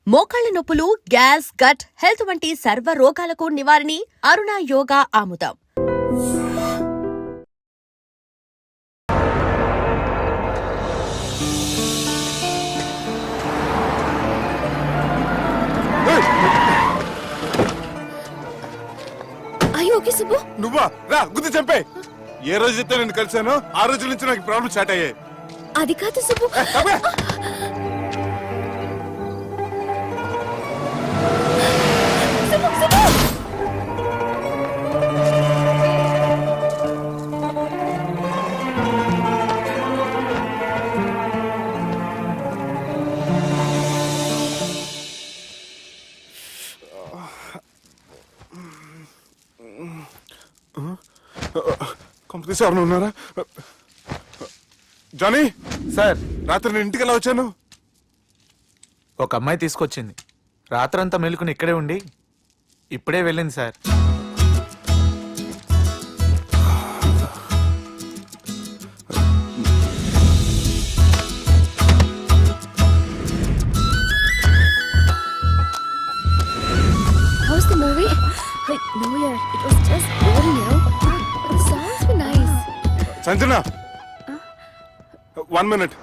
మోకాళ్ల నొప్పులు, gas, gut health వంటి సర్వ రోగాలకు నివారణి అరుణ యోగా ఆముదం. ఓకే సుబ్బు, నువ్వా రా గుద్ది చంపే. ఏ రోజైతే నేను కలిసానో ఆ రోజు నుంచి నాకు ప్రాబ్లం స్టార్ట్ అయ్యాయి. అది కాదు సుబ్బు. కంపెనీస్ ఎవరైనా ఉన్నారా? జానీ సార్, రాత్రి నేను ఇంటికి ఎలా వచ్చాను? ఒక అమ్మాయి తీసుకొచ్చింది. రాత్రంతా మెలుకుని ఇక్కడే ఉండి ఇప్పుడే వెళ్ళింది sir. How's the movie? No yaar, it was just boring, you know. The songs were nice. Sanjana 1 minute.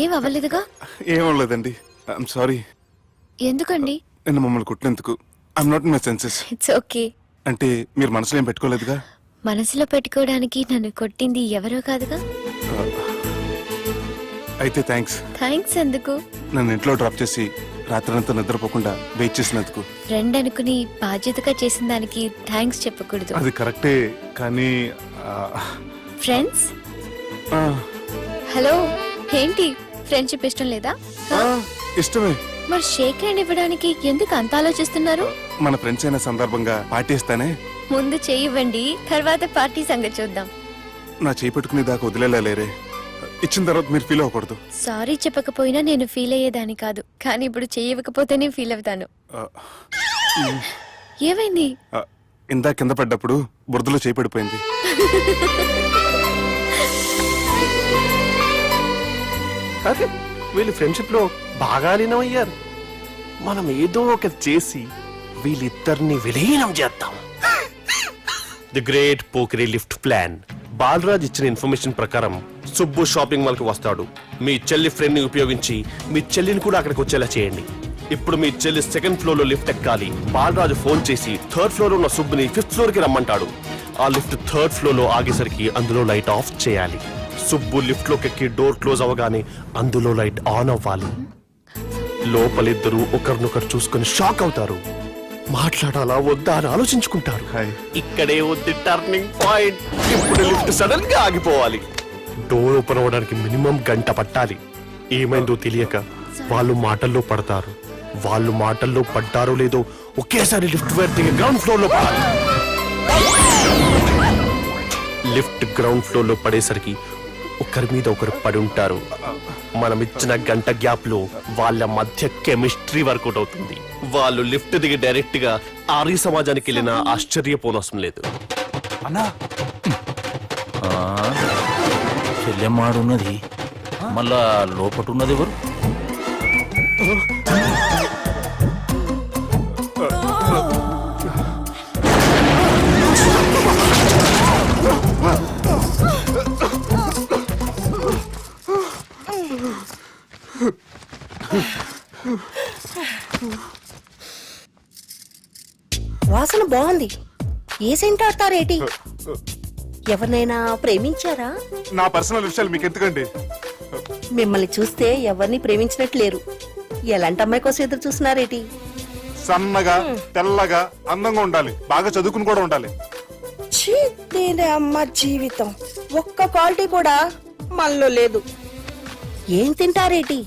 ఏం అవ్వలేదుగా? ఏమవ్వలేదండి. I'm sorry. ఎందుకండి? నేను మమ్మల్ని కుట్టినందుకు I'm not in my senses. It's okay. అంటే మీరు మనసులో ఏం పెట్టుకోలేదుగా? మనసులో పెట్టుకోవడానికి నన్ను కొట్టింది ఎవరో కాదుగా. అయితే థ్యాంక్స్. థ్యాంక్స్ ఎందుకు? నన్ను ఇంట్లో డ్రాప్ చేసి రాత్రంతా నిద్రపోకుండా వెయిట్ చేసినందుకు. ఫ్రెండ్ అనుకుని బాధ్యతగా చేసిన దానికి థ్యాంక్స్ చెప్పకూడదు. అది కరెక్టే, కానీ ఫ్రెండ్స్, హలో, ఏంటి ఫ్రెండ్షిప్ ఇష్టం లేదా? ఇష్టమే. మరి షేక్ హ్యాండ్ ఇవ్వడానికి ఎందుకు అంత ఆలోచిస్తున్నారు? మన ఫ్రెండ్స్ అయిన సందర్భంగా పార్టీ ఇస్తానే. ముందు చేయి ఇవ్వండి, తర్వాత పార్టీ సంగతి చూద్దాం. నా చేయి పెట్టుకునే దాకా వదిలేలేరే. ఇచ్చిన తర్వాత మీరు ఫీల్ అవ్వకూడదు. సారీ చెప్పకపోయినా నేను ఫీల్ అయ్యేదాన్ని కాదు, కానీ ఇప్పుడు చేయి ఇవ్వకపోతేనే ఫీల్ అవుతాను. ఏమైంది? ఇందా కింద పడ్డప్పుడు బురదలో చేయి పడిపోయింది. అదే వీళ్ళు ఫ్రెండ్షిప్ లో బాగా లీనమయ్యారు. మనం ఏదో ఒకటి చేసి వీళ్ళిద్దరిని విలీనం చేద్దాం. ది గ్రేట్ పోకరీ లిఫ్ట్ ప్లాన్. బాలరాజ్ ఇచ్చిన ఇన్ఫర్మేషన్ ప్రకారం సుబ్బు షాపింగ్ మాల్ కి వస్తాడు. మీ చెల్లి ఫ్రెండ్ ని ఉపయోగించి మీ చెల్లిని కూడా అక్కడికి వచ్చేలా చేయండి. ఇప్పుడు మీ చెల్లి 2nd ఫ్లోర్ లో లిఫ్ట్ ఎక్కాలి. బాలరాజు ఫోన్ చేసి 3rd ఫ్లోర్ లో ఉన్న సుబ్బుని 5th ఫ్లోర్ కి రమ్మంటాడు. ఆ లిఫ్ట్ 3rd ఫ్లోర్ లో ఆగేసరికి అందులో లైట్ ఆఫ్ చేయాలి. సుబ్బు లిఫ్ట్ లోకి ఎక్కి డోర్ క్లోజ్ అవ్వగానే అందులో లైట్ ఆన్ అవ్వాలి. లోపలిద్దరూ ఒకరినొకరు చూసుకుని షాక్ అవుతారు. మాట్లాడాలా వద్దా అని ఆలోచించుకుంటారు. ఇక్కడే ఉంది టర్నింగ్ పాయింట్. ఇప్పుడు లిఫ్ట్ సడన్ గా ఆగిపోవాలి. డోర్ ఓపెన్ అవ్వడానికి మినిమం గంట పట్టాలి. ఏమైందో తెలియక వాళ్ళు మాటల్లో పడతారు. వాళ్ళు మాటల్లో పడ్డారో లేదో ఒకేసారి లిఫ్ట్ దిగి గ్రౌండ్ ఫ్లోర్ లో పడాలి. లిఫ్ట్ గ్రౌండ్ ఫ్లోర్ లో పడేసరికి ఒకరి మీద ఒకరు పడి ఉంటారు. మనం ఇచ్చిన గంట గ్యాప్ లో వాళ్ళ మధ్య కెమిస్ట్రీ వర్కౌట్ అవుతుంది. వాళ్ళు లిఫ్ట్ దిగి డైరెక్ట్ గా ఆర్య సమాజానికి వెళ్ళిన ఆశ్చర్యపోనవసరం లేదు. అన్నా చెల్లెమ్మాడున్నది, మళ్ళా లోపటున్నది ఎవరు? వాసన బాగుంది. ఏ సెంట్ ఆడతారేటి? ఎవరినైనా ప్రేమించారా? నా పర్సనల్ విషయాలు మీకు ఎందుకండి? మిమ్మల్ని చూస్తే ఎవరిని ప్రేమించినట్లేరు. ఎలాంటి అమ్మాయి కోసం ఎదురు చూస్తున్నారేటి? సన్నగా, తెల్లగా, అందంగా ఉండాలి. బాగా చదువుకుని కూడా ఉండాలి. దీని అమ్మ జీవితం ఒక్క క్వాలిటీ కూడా మనలో లేదు. ఏం తింటారేటి?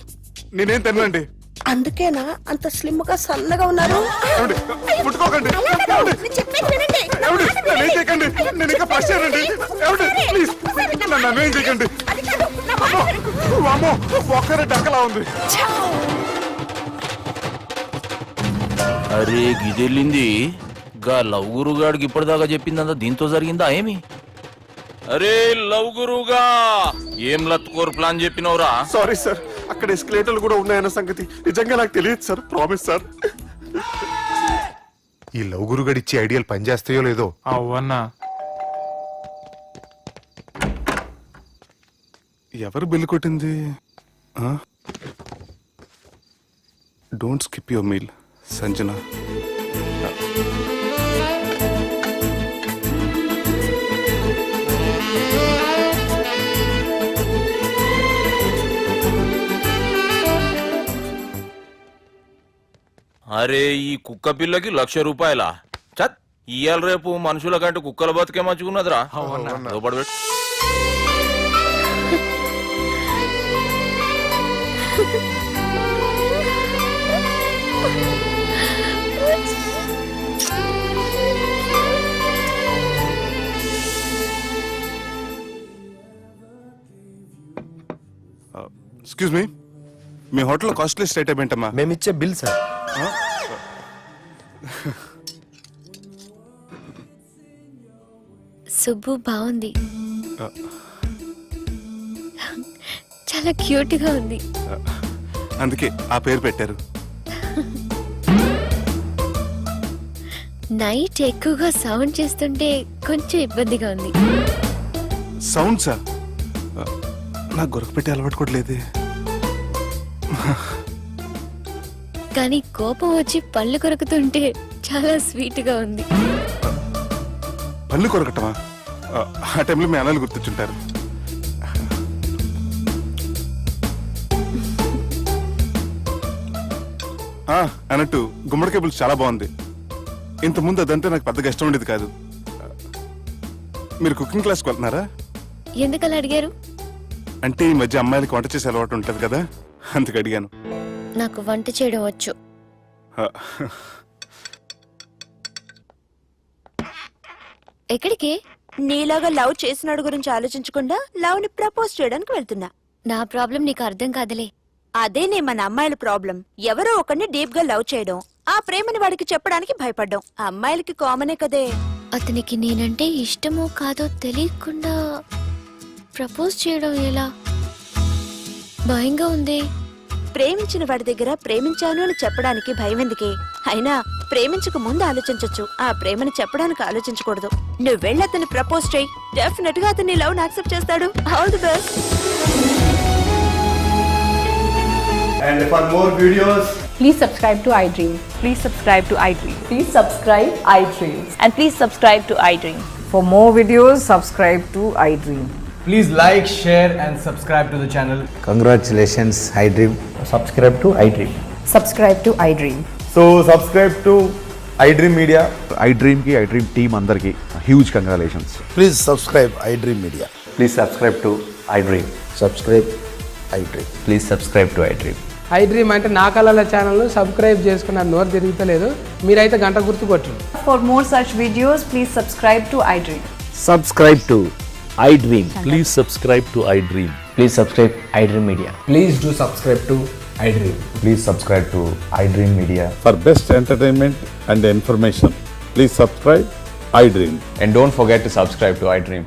నేనేం తినండి. అందుకేనా అంత స్లిమ్ గా సన్నగా ఉన్నారు? ఏమండి? ముట్టుకోకండి. ఏమండి? ఏమండి? నన్ను ఏం చేయకండి. నేను ఇంకా ఫస్ట్ ఇయర్ అండి. ఏమండి? ప్లీజ్ నన్ను ఏం చేయకండి. అమ్మో, ఒక్కరే డక్కలా ఉంది. అరే గిదెళ్ళింది గా లవ్ గురుగాడికి ఇప్పటిదాకా చెప్పిందంతా దీంతో జరిగిందా ఏమి? అరే లవ్ గురుగా ఏం లత్కోర్ ప్లాన్ చెప్పినవురా? సారీ సార్, అక్కడ ఎస్కలేటర్లు కూడా ఉన్నాయన్న సంగతి నిజంగా నాకు తెలియదు సార్. Promise sir. ఈ లవ్ గురుగడి ఇచ్చే ఐడియాలు పనిచేస్తాయో లేదో. అవ్వన్నా ఎవరు బిల్లు కొట్టింది? Don't skip your meal Sanjana. అరే ఈ కుక్క పిల్లకి 1,00,000 రూపాయల చత్ ఇయ్యాల రేపు మనుషుల కంటే కుక్కల బతికే మంచుకున్నదిరా. లోపల పెట్టు. ఎక్స్క్యూజ్ మీ, మీ హోటల్లో కాస్ట్లీ స్టేట్ ఏంటమ్మా? మేమిచ్చే బిల్ సార్. సుబ్బు బాగుంది, చాలా క్యూట్ గా ఉంది. అందుకే ఆ పేరు పెట్టారు. నైట్ ఎక్కువగా సౌండ్ చేస్తుంటే కొంచెం ఇబ్బందిగా ఉంది. సౌండ్సా? నాకు గొరక పెట్టి అలవాటు కూడా లేదే. కానీ కోపం వచ్చి పళ్ళు కొరుకుతుంటే చాలా స్వీట్ గా ఉంది. పళ్ళు కొరకటమా? ఆ టైంలో మీ అన్నలు గుర్తొచ్చుంటారు. అన్నట్టు గుమ్మడికాయ పులుసు చాలా బాగుంది. ఇంతకుముందు అదంటే నాకు పెద్దగా ఇష్టం ఉండేది కాదు. మీరు కుకింగ్ క్లాస్కి వెళ్తున్నారా? ఎందుకలా అడిగారు? అంటే ఈ మధ్య అమ్మాయిలకి వంట చేసే అలవాటు ఉంటుంది కదా, అందుకు అడిగాను. నాకు వంట చేయడం వచ్చు. ఎక్కడికి? నీలాగా లవ్ చేసినాడు గురించి ఆలోచించకుండా లవ్ ని ప్రపోజ్ చేయడానికి వెళ్తున్నా. నా ప్రాబ్లం నీకు అర్థం కాదులే. అదేనే మన అమ్మాయిల ప్రాబ్లం. ఎవరో ఒకరిని డీప్ గా లవ్ చేయడం, ఆ ప్రేమని వాడికి చెప్పడానికి భయపడ్డం అమ్మాయిలకి కామనే కదే. అతనికి నేనంటే ఇష్టమో కాదో తెలియకుండా ప్రపోజ్ చేయడం ఎలా? భయంగా ఉంది. ప్రేమించిన వాడి దగ్గర ప్రేమించాను అని చెప్పడానికి భయం ఎందుకే? అయినా ప్రేమించక ముందు ఆలోచించొచ్చు, ఆ ప్రేమని చెప్పడానికి ఆలోచించకూడదు. నువ్వు వెళ్ళి అతన్ని ప్రపోజ్ చేయి, డెఫినెట్ గా అతన్ని లవ్ యాక్సెప్ట్ చేస్తాడు. All the best. And for more videos, please subscribe to iDream. Please subscribe to iDream. Please subscribe iDream. And please subscribe to iDream. For more videos, subscribe to iDream. please like, share and subscribe to the channel. Congratulations, iDream. Subscribe to iDream. Subscribe to iDream. So subscribe to iDream Media. iDream ki iDream team andarki huge congratulations. Please subscribe iDream Media. Please subscribe to iDream. Subscribe iDream. Please subscribe to iDream. iDream అంటే నా కళల channel subscribe చేసుకున్న నోరు తిరుగుతలేదు. మీరైతే గంట గుర్తు కొట్టండి. For more such videos, please subscribe to iDream. Subscribe to iDream. Please subscribe to iDream. Please subscribe iDream Media. Please do subscribe to iDream. Please subscribe to iDream Media. For best entertainment and information, please subscribe iDream. And don't forget to subscribe to iDream.